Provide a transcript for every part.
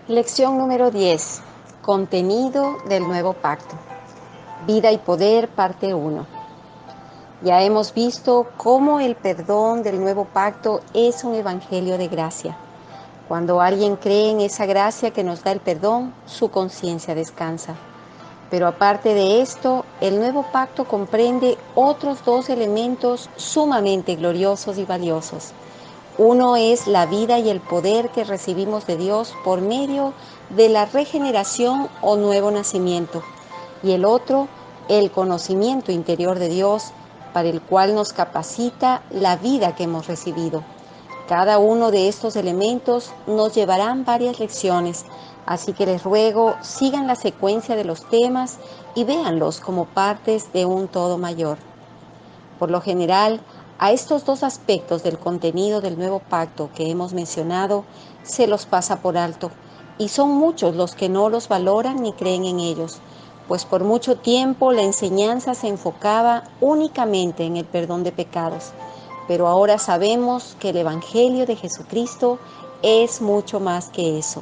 Lección número 10. Contenido del nuevo pacto. Vida y poder, parte 1. Ya hemos visto cómo el perdón del nuevo pacto es un evangelio de gracia. Cuando alguien cree en esa gracia que nos da el perdón, su conciencia descansa. Pero aparte de esto, el nuevo pacto comprende otros dos elementos sumamente gloriosos y valiosos. Uno es la vida y el poder que recibimos de Dios por medio de la regeneración o nuevo nacimiento. Y el otro, el conocimiento interior de Dios, para el cual nos capacita la vida que hemos recibido. Cada uno de estos elementos nos llevarán varias lecciones, así que les ruego sigan la secuencia de los temas y véanlos como partes de un todo mayor. Por lo general, a estos dos aspectos del contenido del nuevo pacto que hemos mencionado se los pasa por alto, y son muchos los que no los valoran ni creen en ellos, pues por mucho tiempo la enseñanza se enfocaba únicamente en el perdón de pecados. Pero ahora sabemos que el Evangelio de Jesucristo es mucho más que eso.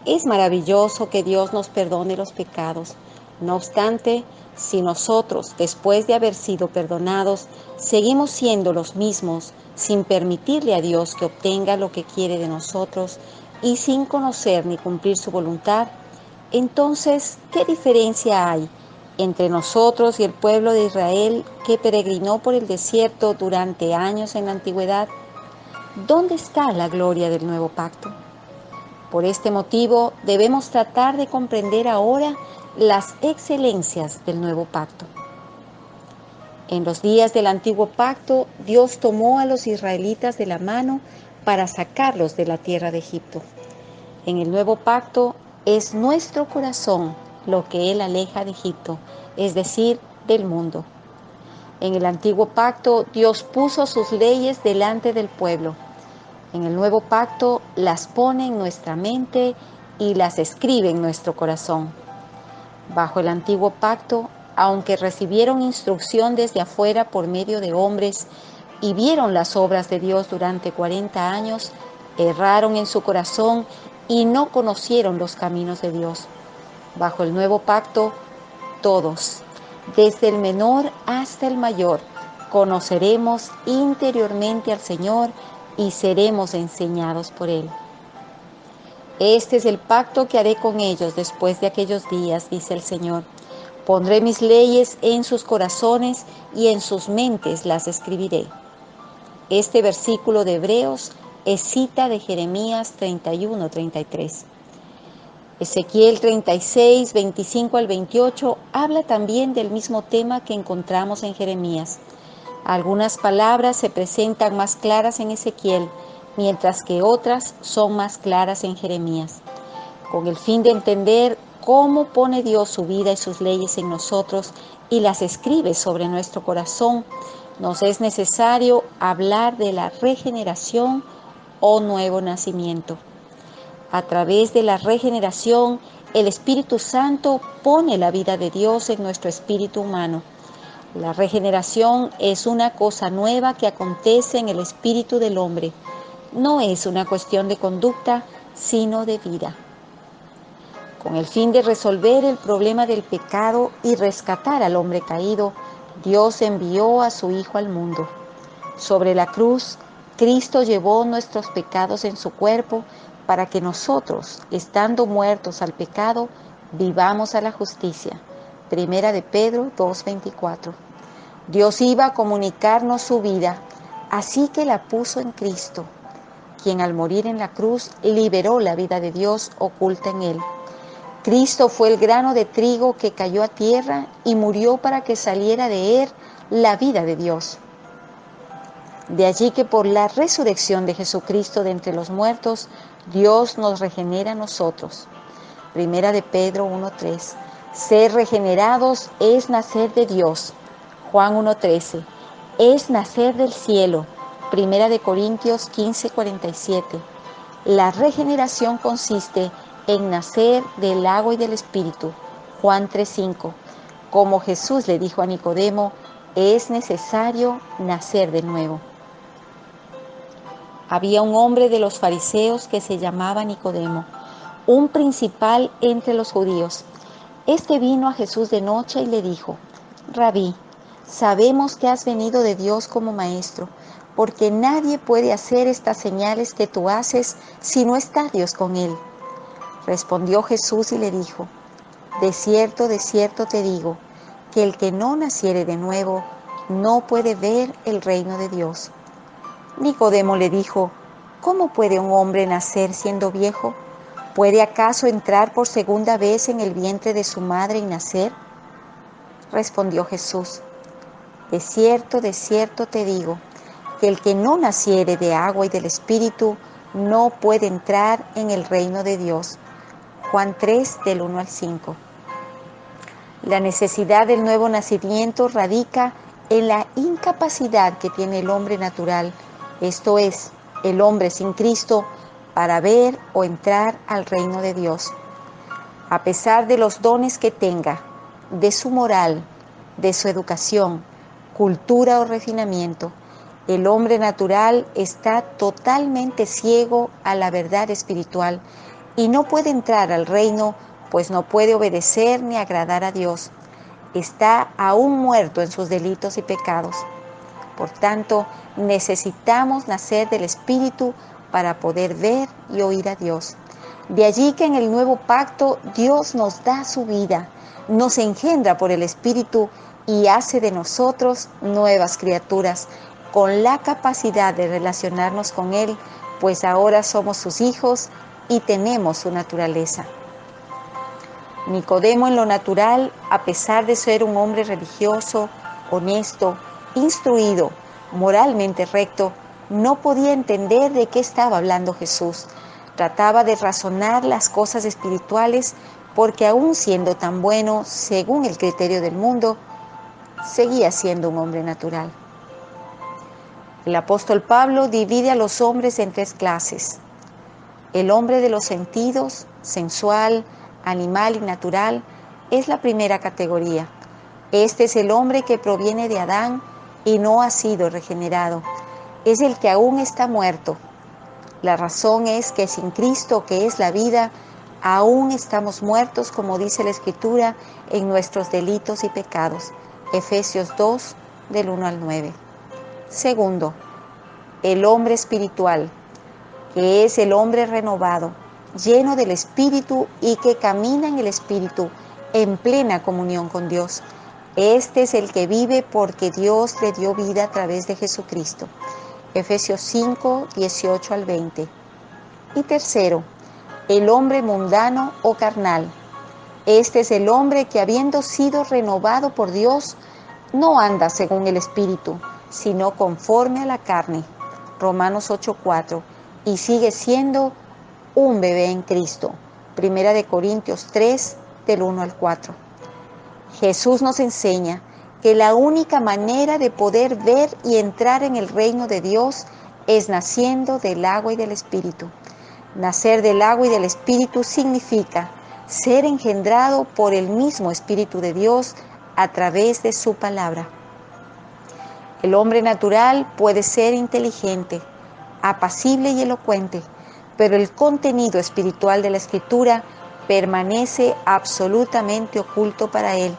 Es maravilloso que Dios nos perdone los pecados. No obstante, si nosotros, después de haber sido perdonados, seguimos siendo los mismos, sin permitirle a Dios que obtenga lo que quiere de nosotros y sin conocer ni cumplir su voluntad, entonces, ¿qué diferencia hay entre nosotros y el pueblo de Israel que peregrinó por el desierto durante años en la antigüedad? ¿Dónde está la gloria del nuevo pacto? Por este motivo, debemos tratar de comprender ahora las excelencias del nuevo pacto. En los días del antiguo pacto, Dios tomó a los israelitas de la mano para sacarlos de la tierra de Egipto. En el nuevo pacto es nuestro corazón lo que Él aleja de Egipto, es decir, del mundo. En el antiguo pacto, Dios puso sus leyes delante del pueblo. En el nuevo pacto las pone en nuestra mente y las escribe en nuestro corazón. Bajo el antiguo pacto, aunque recibieron instrucción desde afuera por medio de hombres y vieron las obras de Dios durante 40 años, erraron en su corazón y no conocieron los caminos de Dios. Bajo el nuevo pacto, todos, desde el menor hasta el mayor, conoceremos interiormente al Señor y seremos enseñados por Él. Este es el pacto que haré con ellos después de aquellos días, dice el Señor. Pondré mis leyes en sus corazones y en sus mentes las escribiré. Este versículo de Hebreos es cita de Jeremías 31-33. Ezequiel 36, 25 al 28 habla también del mismo tema que encontramos en Jeremías. Algunas palabras se presentan más claras en Ezequiel, mientras que otras son más claras en Jeremías. Con el fin de entender cómo pone Dios su vida y sus leyes en nosotros y las escribe sobre nuestro corazón, nos es necesario hablar de la regeneración o nuevo nacimiento. A través de la regeneración, el Espíritu Santo pone la vida de Dios en nuestro espíritu humano. La regeneración es una cosa nueva que acontece en el espíritu del hombre. No es una cuestión de conducta, sino de vida. Con el fin de resolver el problema del pecado y rescatar al hombre caído, Dios envió a su Hijo al mundo. Sobre la cruz, Cristo llevó nuestros pecados en su cuerpo para que nosotros, estando muertos al pecado, vivamos a la justicia. Primera de Pedro 2:24. Dios iba a comunicarnos su vida, así que la puso en Cristo, quien al morir en la cruz liberó la vida de Dios oculta en él. Cristo fue el grano de trigo que cayó a tierra y murió para que saliera de él la vida de Dios. De allí que por la resurrección de Jesucristo de entre los muertos, Dios nos regenera a nosotros. Primera de Pedro 1:3. Ser regenerados es nacer de Dios. Juan 1:13. Es nacer del cielo. Primera de Corintios 15:47. La regeneración consiste en nacer del agua y del Espíritu. Juan 3:5. Como Jesús le dijo a Nicodemo, es necesario nacer de nuevo. Había un hombre de los fariseos que se llamaba Nicodemo, un principal entre los judíos. Este vino a Jesús de noche y le dijo: Rabí, sabemos que has venido de Dios como maestro, porque nadie puede hacer estas señales que tú haces si no está Dios con él. Respondió Jesús y le dijo: de cierto te digo, que el que no naciere de nuevo no puede ver el reino de Dios. Nicodemo le dijo: ¿cómo puede un hombre nacer siendo viejo? ¿Puede acaso entrar por segunda vez en el vientre de su madre y nacer? Respondió Jesús: de cierto te digo, que el que no naciere de agua y del Espíritu no puede entrar en el reino de Dios. Juan 3, del 1 al 5. La necesidad del nuevo nacimiento radica en la incapacidad que tiene el hombre natural, esto es, el hombre sin Cristo, para ver o entrar al reino de Dios. A pesar de los dones que tenga, de su moral, de su educación, cultura o refinamiento, el hombre natural está totalmente ciego a la verdad espiritual y no puede entrar al reino, pues no puede obedecer ni agradar a Dios. Está aún muerto en sus delitos y pecados. Por tanto, necesitamos nacer del Espíritu para poder ver y oír a Dios. De allí que en el nuevo pacto Dios nos da su vida, nos engendra por el Espíritu y hace de nosotros nuevas criaturas, con la capacidad de relacionarnos con Él, pues ahora somos sus hijos y tenemos su naturaleza. Nicodemo en lo natural, a pesar de ser un hombre religioso, honesto, instruido, moralmente recto, no podía entender de qué estaba hablando Jesús. Trataba de razonar las cosas espirituales porque aún siendo tan bueno, según el criterio del mundo, seguía siendo un hombre natural. El apóstol Pablo divide a los hombres en tres clases: el hombre de los sentidos, sensual, animal y natural, es la primera categoría. Este es el hombre que proviene de Adán y no ha sido regenerado. Es el que aún está muerto. La razón es que sin Cristo, que es la vida, aún estamos muertos, como dice la Escritura, en nuestros delitos y pecados. Efesios 2, del 1 al 9. Segundo, el hombre espiritual, que es el hombre renovado, lleno del Espíritu y que camina en el Espíritu, en plena comunión con Dios. Este es el que vive porque Dios le dio vida a través de Jesucristo. Efesios 5, 18 al 20. Y tercero, el hombre mundano o carnal. Este es el hombre que, habiendo sido renovado por Dios, no anda según el Espíritu, sino conforme a la carne. Romanos 8, 4. Y sigue siendo un bebé en Cristo. Primera de Corintios 3, del 1 al 4. Jesús nos enseña que la única manera de poder ver y entrar en el reino de Dios es naciendo del agua y del Espíritu. Nacer del agua y del Espíritu significa ser engendrado por el mismo Espíritu de Dios a través de su palabra. El hombre natural puede ser inteligente, apacible y elocuente, pero el contenido espiritual de la Escritura permanece absolutamente oculto para él,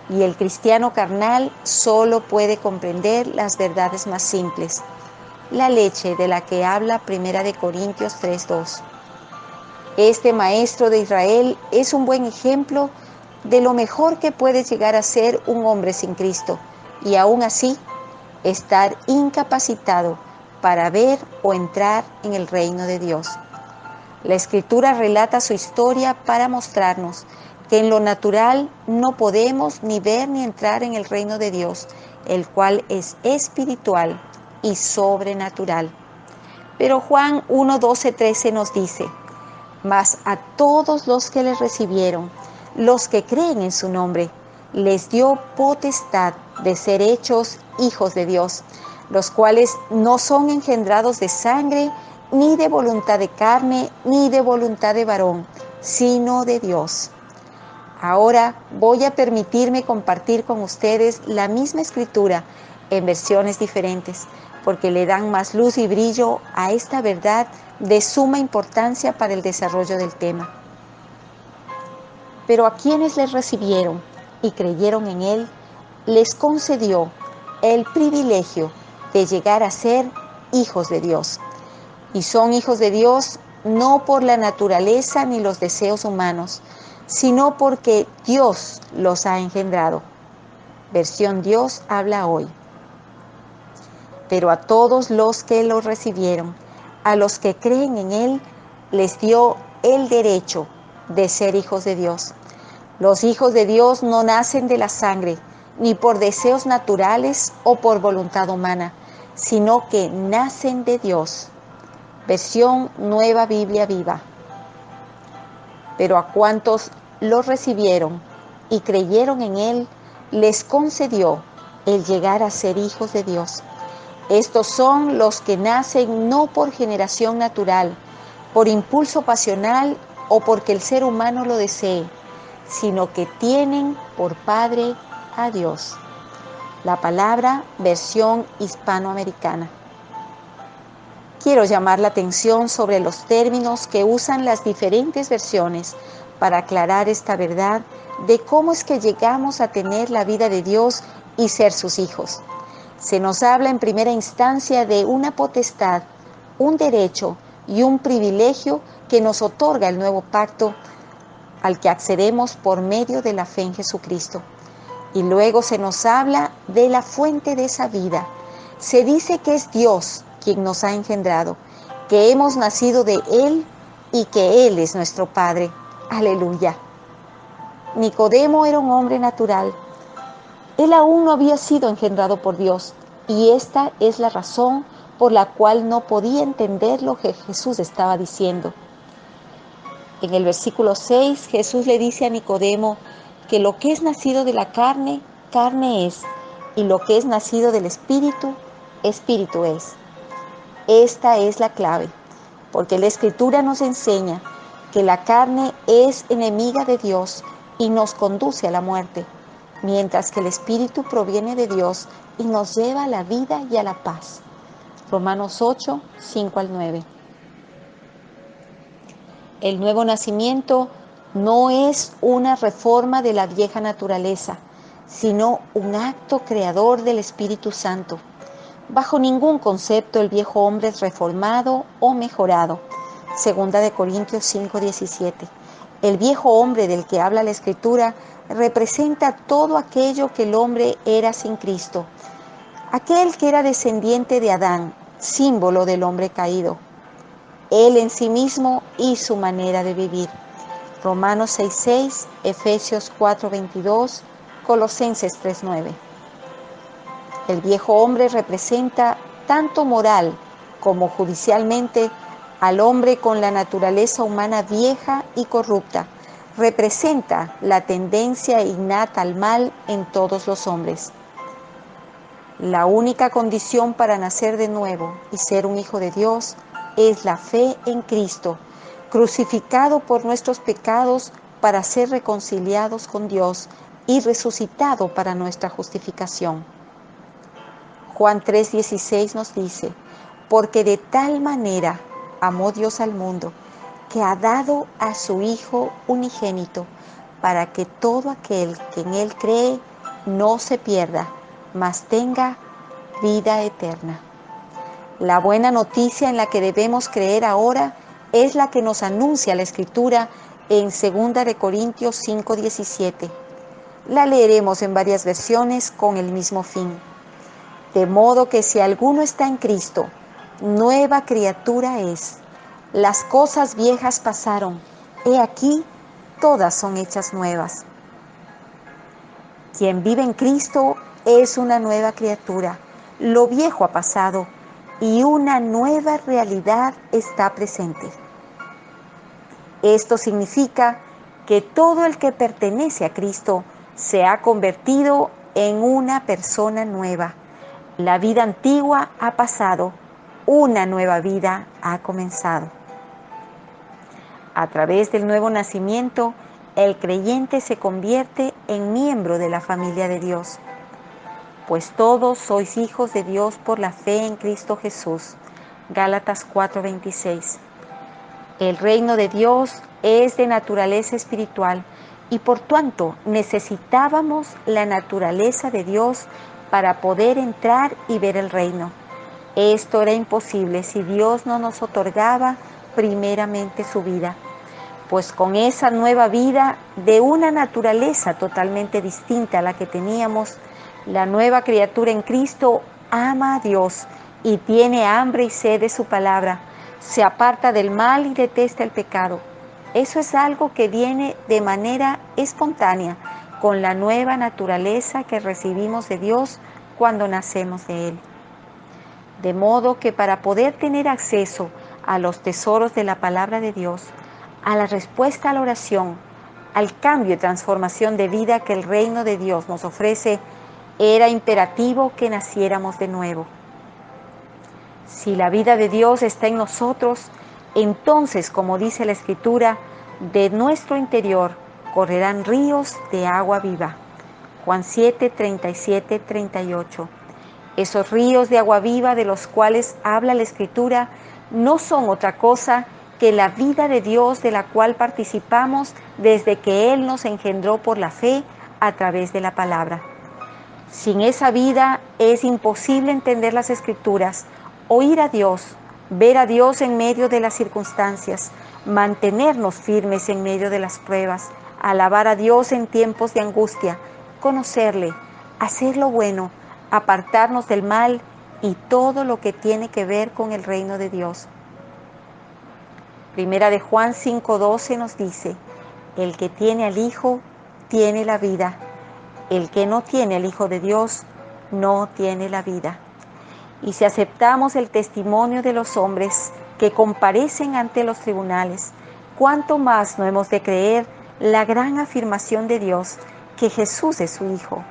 y el cristiano carnal solo puede comprender las verdades más simples, la leche de la que habla 1 Corintios 3:2. Este maestro de Israel es un buen ejemplo de lo mejor que puede llegar a ser un hombre sin Cristo, y aún así estar incapacitado para ver o entrar en el reino de Dios. La Escritura relata su historia para mostrarnos que en lo natural no podemos ni ver ni entrar en el reino de Dios, el cual es espiritual y sobrenatural. Pero Juan 1, 12, 13 nos dice: mas a todos los que le recibieron, los que creen en su nombre, les dio potestad de ser hechos hijos de Dios, los cuales no son engendrados de sangre, ni de voluntad de carne, ni de voluntad de varón, sino de Dios. Ahora voy a permitirme compartir con ustedes la misma Escritura en versiones diferentes, porque le dan más luz y brillo a esta verdad de suma importancia para el desarrollo del tema. Pero a quienes les recibieron y creyeron en Él, les concedió el privilegio de llegar a ser hijos de Dios. Y son hijos de Dios no por la naturaleza ni los deseos humanos, sino porque Dios los ha engendrado. Versión Dios habla hoy. Pero a todos los que lo recibieron, a los que creen en Él, les dio el derecho de ser hijos de Dios. Los hijos de Dios no nacen de la sangre, ni por deseos naturales o por voluntad humana, sino que nacen de Dios. Versión Nueva Biblia Viva. Pero a cuantos lo recibieron y creyeron en Él, les concedió el llegar a ser hijos de Dios. Estos son los que nacen no por generación natural, por impulso pasional o porque el ser humano lo desee, sino que tienen por Padre a Dios. La palabra versión hispanoamericana. Quiero llamar la atención sobre los términos que usan las diferentes versiones para aclarar esta verdad de cómo es que llegamos a tener la vida de Dios y ser sus hijos. Se nos habla en primera instancia de una potestad, un derecho y un privilegio que nos otorga el nuevo pacto al que accedemos por medio de la fe en Jesucristo. Y luego se nos habla de la fuente de esa vida. Se dice que es Dios quien nos ha engendrado, que hemos nacido de Él y que Él es nuestro Padre. Aleluya. Nicodemo era un hombre natural. Él aún no había sido engendrado por Dios, y esta es la razón por la cual no podía entender lo que Jesús estaba diciendo. En el versículo 6, Jesús le dice a Nicodemo que lo que es nacido de la carne, carne es, y lo que es nacido del Espíritu, Espíritu es. Esta es la clave, porque la Escritura nos enseña que la carne es enemiga de Dios y nos conduce a la muerte, mientras que el Espíritu proviene de Dios y nos lleva a la vida y a la paz. Romanos 8, 5 al 9. El nuevo nacimiento no es una reforma de la vieja naturaleza, sino un acto creador del Espíritu Santo. Bajo ningún concepto el viejo hombre es reformado o mejorado. Segunda de Corintios 5:17. El viejo hombre del que habla la Escritura representa todo aquello que el hombre era sin Cristo. Aquel que era descendiente de Adán, símbolo del hombre caído. Él en sí mismo y su manera de vivir. Romanos 6:6, Efesios 4:22, Colosenses 3:9. El viejo hombre representa tanto moral como judicialmente al hombre con la naturaleza humana vieja y corrupta. Representa la tendencia innata al mal en todos los hombres. La única condición para nacer de nuevo y ser un hijo de Dios es la fe en Cristo, crucificado por nuestros pecados para ser reconciliados con Dios y resucitado para nuestra justificación. Juan 3:16 nos dice, porque de tal manera amó Dios al mundo, que ha dado a su Hijo unigénito, para que todo aquel que en Él cree no se pierda, mas tenga vida eterna. La buena noticia en la que debemos creer ahora es la que nos anuncia la Escritura en 2 de Corintios 5:17. La leeremos en varias versiones con el mismo fin. De modo que si alguno está en Cristo, nueva criatura es. Las cosas viejas pasaron, he aquí, todas son hechas nuevas. Quien vive en Cristo es una nueva criatura. Lo viejo ha pasado y una nueva realidad está presente. Esto significa que todo el que pertenece a Cristo se ha convertido en una persona nueva. La vida antigua ha pasado, una nueva vida ha comenzado. A través del nuevo nacimiento, el creyente se convierte en miembro de la familia de Dios. Pues todos sois hijos de Dios por la fe en Cristo Jesús. Gálatas 4:26. El reino de Dios es de naturaleza espiritual y por tanto necesitábamos la naturaleza de Dios para poder entrar y ver el reino. Esto era imposible si Dios no nos otorgaba primeramente su vida, pues con esa nueva vida de una naturaleza totalmente distinta a la que teníamos, la nueva criatura en Cristo ama a Dios y tiene hambre y sed de su palabra, se aparta del mal y detesta el pecado. Eso es algo que viene de manera espontánea con la nueva naturaleza que recibimos de Dios cuando nacemos de Él. De modo que para poder tener acceso a los tesoros de la palabra de Dios, a la respuesta a la oración, al cambio y transformación de vida que el reino de Dios nos ofrece, era imperativo que naciéramos de nuevo. Si la vida de Dios está en nosotros, entonces, como dice la Escritura, de nuestro interior correrán ríos de agua viva. Juan 7, 37, 38. Esos ríos de agua viva de los cuales habla la Escritura no son otra cosa que la vida de Dios de la cual participamos desde que Él nos engendró por la fe a través de la palabra. Sin esa vida es imposible entender las Escrituras, oír a Dios, ver a Dios en medio de las circunstancias, mantenernos firmes en medio de las pruebas, alabar a Dios en tiempos de angustia, conocerle, hacer lo bueno, apartarnos del mal y todo lo que tiene que ver con el reino de Dios. Primera de Juan 5:12 nos dice: el que tiene al Hijo tiene la vida. El que no tiene al Hijo de Dios no tiene la vida. Y si aceptamos el testimonio de los hombres que comparecen ante los tribunales, ¿cuánto más no hemos de creer la gran afirmación de Dios que Jesús es su Hijo?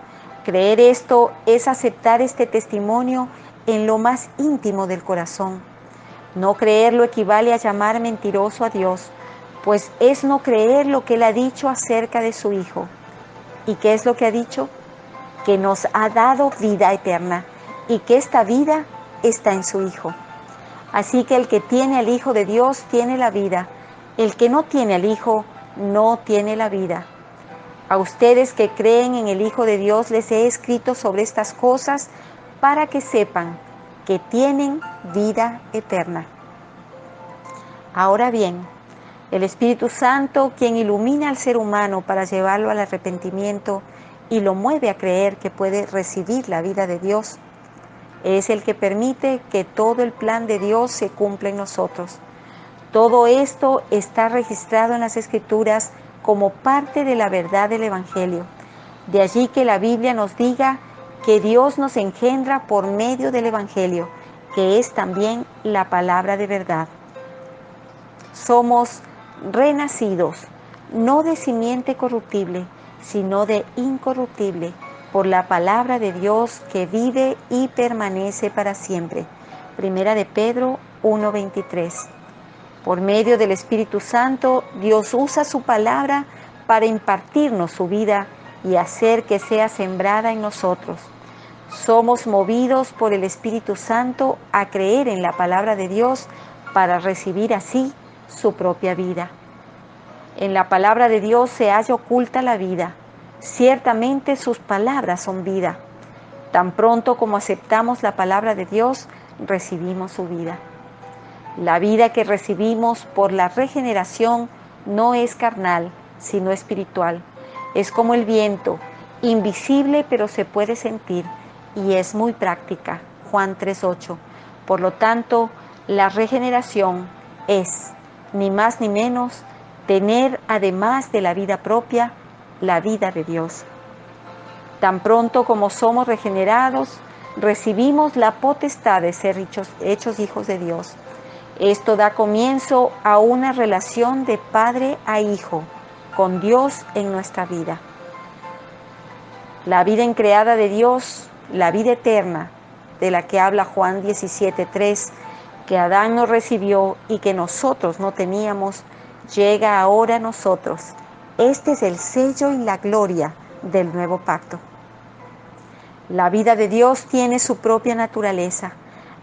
Creer esto es aceptar este testimonio en lo más íntimo del corazón. No creerlo equivale a llamar mentiroso a Dios, pues es no creer lo que Él ha dicho acerca de su Hijo. ¿Y qué es lo que ha dicho? Que nos ha dado vida eterna y que esta vida está en su Hijo. Así que el que tiene al Hijo de Dios tiene la vida. El que no tiene al Hijo no tiene la vida. A ustedes que creen en el Hijo de Dios les he escrito sobre estas cosas para que sepan que tienen vida eterna. Ahora bien, el Espíritu Santo, quien ilumina al ser humano para llevarlo al arrepentimiento y lo mueve a creer que puede recibir la vida de Dios, es el que permite que todo el plan de Dios se cumpla en nosotros. Todo esto está registrado en las Escrituras como parte de la verdad del Evangelio. De allí que la Biblia nos diga que Dios nos engendra por medio del Evangelio, que es también la palabra de verdad. Somos renacidos, no de simiente corruptible, sino de incorruptible, por la palabra de Dios que vive y permanece para siempre. Primera de Pedro 1:23. Por medio del Espíritu Santo, Dios usa su palabra para impartirnos su vida y hacer que sea sembrada en nosotros. Somos movidos por el Espíritu Santo a creer en la palabra de Dios para recibir así su propia vida. En la palabra de Dios se halla oculta la vida. Ciertamente sus palabras son vida. Tan pronto como aceptamos la palabra de Dios, recibimos su vida. La vida que recibimos por la regeneración no es carnal, sino espiritual. Es como el viento, invisible pero se puede sentir, y es muy práctica. Juan 3:8. Por lo tanto, la regeneración es, ni más ni menos, tener además de la vida propia, la vida de Dios. Tan pronto como somos regenerados, recibimos la potestad de ser hechos hijos de Dios. Esto da comienzo a una relación de padre a hijo con Dios en nuestra vida. La vida increada de Dios, la vida eterna, de la que habla Juan 17:3, que Adán no recibió y que nosotros no teníamos, llega ahora a nosotros. Este es el sello y la gloria del nuevo pacto. La vida de Dios tiene su propia naturaleza.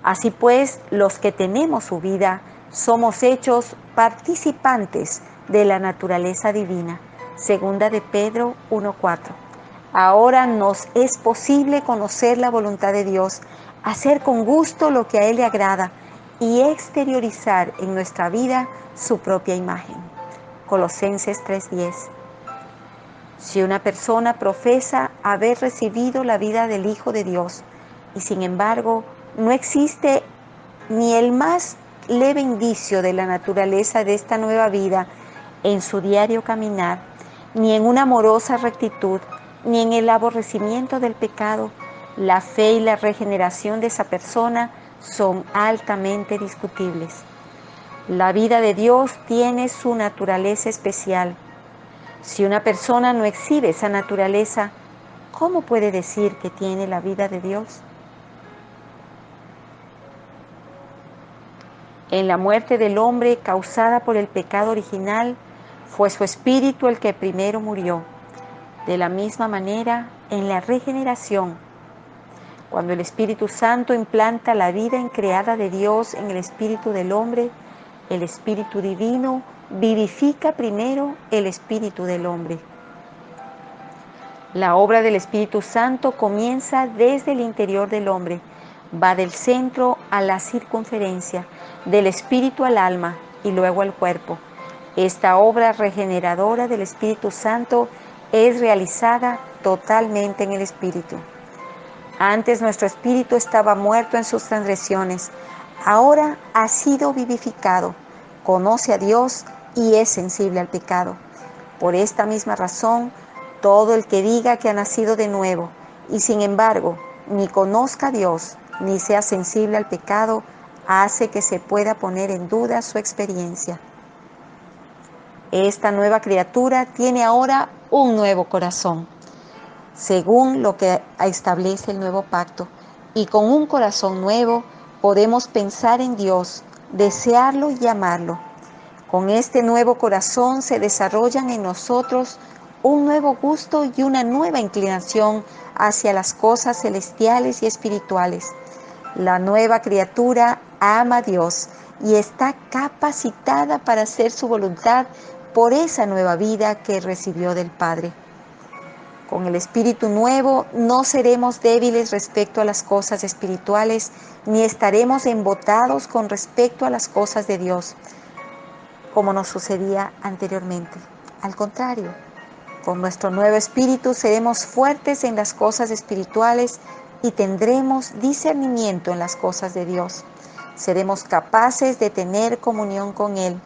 Así pues, los que tenemos su vida somos hechos participantes de la naturaleza divina, Segunda de Pedro 1:4. Ahora nos es posible conocer la voluntad de Dios, hacer con gusto lo que a Él le agrada y exteriorizar en nuestra vida su propia imagen. Colosenses 3:10. Si una persona profesa haber recibido la vida del Hijo de Dios y sin embargo no existe ni el más leve indicio de la naturaleza de esta nueva vida en su diario caminar, ni en una amorosa rectitud, ni en el aborrecimiento del pecado, la fe y la regeneración de esa persona son altamente discutibles. La vida de Dios tiene su naturaleza especial. Si una persona no exhibe esa naturaleza, ¿cómo puede decir que tiene la vida de Dios? En la muerte del hombre causada por el pecado original, fue su espíritu el que primero murió. De la misma manera, en la regeneración, cuando el Espíritu Santo implanta la vida increada de Dios en el espíritu del hombre, el Espíritu Divino vivifica primero el espíritu del hombre. La obra del Espíritu Santo comienza desde el interior del hombre, va del centro a la circunferencia, del espíritu al alma y luego al cuerpo. Esta obra regeneradora del Espíritu Santo es realizada totalmente en el espíritu. Antes nuestro espíritu estaba muerto en sus transgresiones, ahora ha sido vivificado, conoce a Dios y es sensible al pecado. Por esta misma razón, todo el que diga que ha nacido de nuevo y sin embargo ni conozca a Dios ni sea sensible al pecado, hace que se pueda poner en duda su experiencia. Esta nueva criatura tiene ahora un nuevo corazón, según lo que establece el nuevo pacto, y con un corazón nuevo podemos pensar en Dios, desearlo y amarlo. Con este nuevo corazón se desarrollan en nosotros un nuevo gusto y una nueva inclinación hacia las cosas celestiales y espirituales. La nueva criatura ama a Dios y está capacitada para hacer su voluntad por esa nueva vida que recibió del Padre. Con el espíritu nuevo no seremos débiles respecto a las cosas espirituales, ni estaremos embotados con respecto a las cosas de Dios, como nos sucedía anteriormente. Al contrario, con nuestro nuevo espíritu seremos fuertes en las cosas espirituales y tendremos discernimiento en las cosas de Dios. Seremos capaces de tener comunión con Él,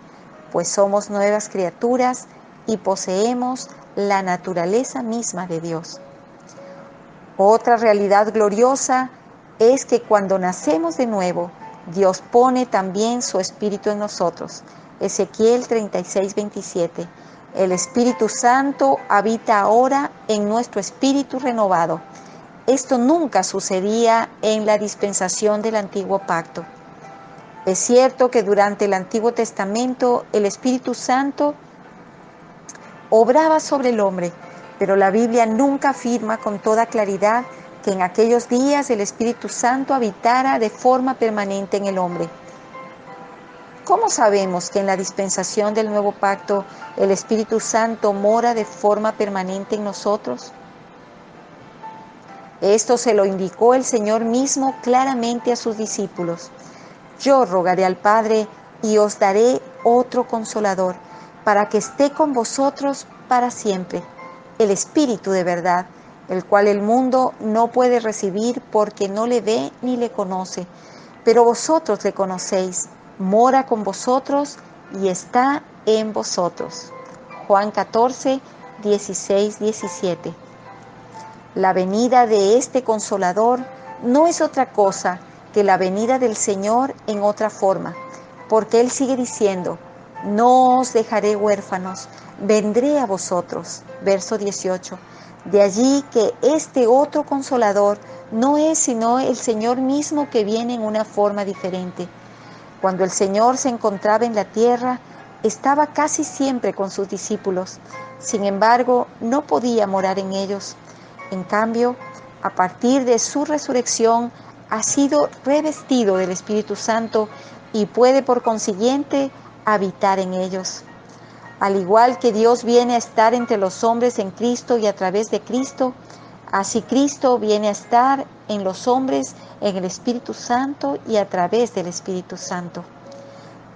pues somos nuevas criaturas y poseemos la naturaleza misma de Dios. Otra realidad gloriosa es que cuando nacemos de nuevo, Dios pone también su espíritu en nosotros. Ezequiel 36:27. El Espíritu Santo habita ahora en nuestro espíritu renovado. Esto nunca sucedía en la dispensación del Antiguo Pacto. Es cierto que durante el Antiguo Testamento el Espíritu Santo obraba sobre el hombre, pero la Biblia nunca afirma con toda claridad que en aquellos días el Espíritu Santo habitara de forma permanente en el hombre. ¿Cómo sabemos que en la dispensación del Nuevo Pacto el Espíritu Santo mora de forma permanente en nosotros? Esto se lo indicó el Señor mismo claramente a sus discípulos. Yo rogaré al Padre y os daré otro consolador, para que esté con vosotros para siempre, el Espíritu de verdad, el cual el mundo no puede recibir porque no le ve ni le conoce, pero vosotros le conocéis, mora con vosotros y está en vosotros. Juan 14, 16, 17. La venida de este Consolador no es otra cosa que la venida del Señor en otra forma, porque Él sigue diciendo, no os dejaré huérfanos, vendré a vosotros. Verso 18. De allí que este otro Consolador no es sino el Señor mismo que viene en una forma diferente. Cuando el Señor se encontraba en la tierra, estaba casi siempre con sus discípulos. Sin embargo, no podía morar en ellos. En cambio, a partir de su resurrección, ha sido revestido del Espíritu Santo y puede por consiguiente habitar en ellos. Al igual que Dios viene a estar entre los hombres en Cristo y a través de Cristo, así Cristo viene a estar en los hombres en el Espíritu Santo y a través del Espíritu Santo.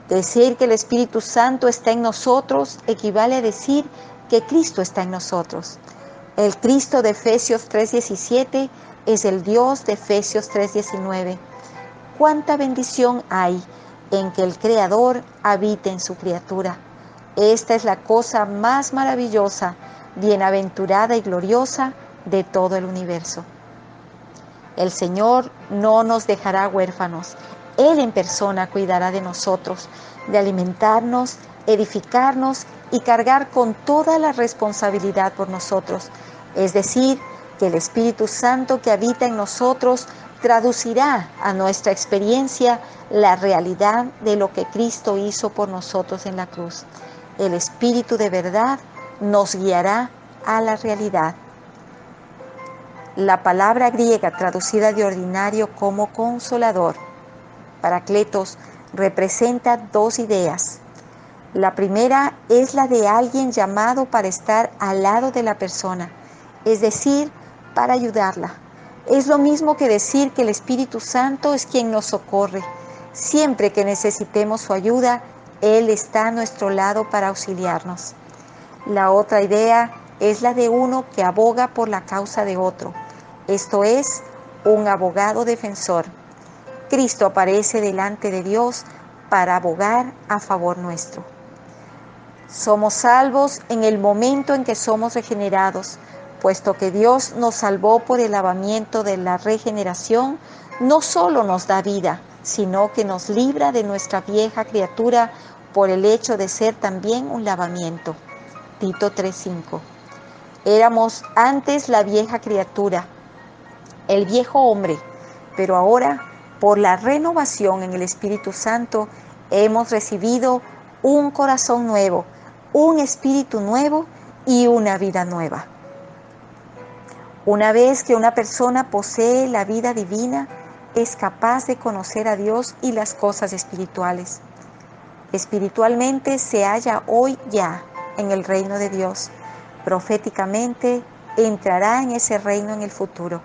Decir que el Espíritu Santo está en nosotros equivale a decir que Cristo está en nosotros. El Cristo de Efesios 3:17 es el Dios de Efesios 3:19. ¿Cuánta bendición hay en que el Creador habite en su criatura? Esta es la cosa más maravillosa, bienaventurada y gloriosa de todo el universo. El Señor no nos dejará huérfanos. Él en persona cuidará de nosotros, de alimentarnos, edificarnos y cargar con toda la responsabilidad por nosotros. Es decir, que el Espíritu Santo que habita en nosotros traducirá a nuestra experiencia la realidad de lo que Cristo hizo por nosotros en la cruz. El Espíritu de verdad nos guiará a la realidad. La palabra griega traducida de ordinario como consolador, Paracletos, representa dos ideas. La primera es la de alguien llamado para estar al lado de la persona, es decir, para ayudarla. Es lo mismo que decir que el Espíritu Santo es quien nos socorre. Siempre que necesitemos su ayuda, Él está a nuestro lado para auxiliarnos. La otra idea es la de uno que aboga por la causa de otro. Esto es, un abogado defensor. Cristo aparece delante de Dios para abogar a favor nuestro. Somos salvos en el momento en que somos regenerados, puesto que Dios nos salvó por el lavamiento de la regeneración. No solo nos da vida, sino que nos libra de nuestra vieja criatura por el hecho de ser también un lavamiento. Tito 3:5. Éramos antes la vieja criatura, el viejo hombre, pero ahora, por la renovación en el Espíritu Santo, hemos recibido un corazón nuevo, un espíritu nuevo y una vida nueva. Una vez que una persona posee la vida divina, es capaz de conocer a Dios y las cosas espirituales. Espiritualmente se halla hoy ya en el reino de Dios. Proféticamente entrará en ese reino en el futuro.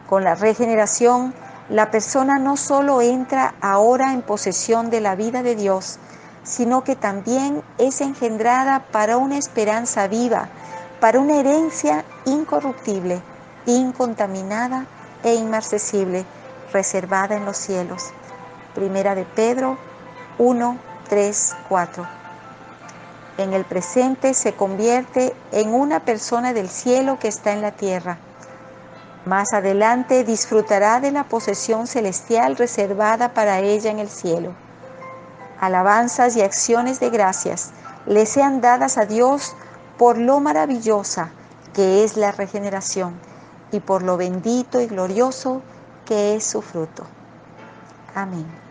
Con la regeneración, la persona no solo entra ahora en posesión de la vida de Dios, sino que también es engendrada para una esperanza viva, para una herencia incorruptible, incontaminada e inmarcesible, reservada en los cielos. Primera de Pedro 1, 3, 4. En el presente se convierte en una persona del cielo que está en la tierra. Más adelante disfrutará de la posesión celestial reservada para ella en el cielo. Alabanzas y acciones de gracias le sean dadas a Dios por lo maravillosa que es la regeneración y por lo bendito y glorioso que es su fruto. Amén.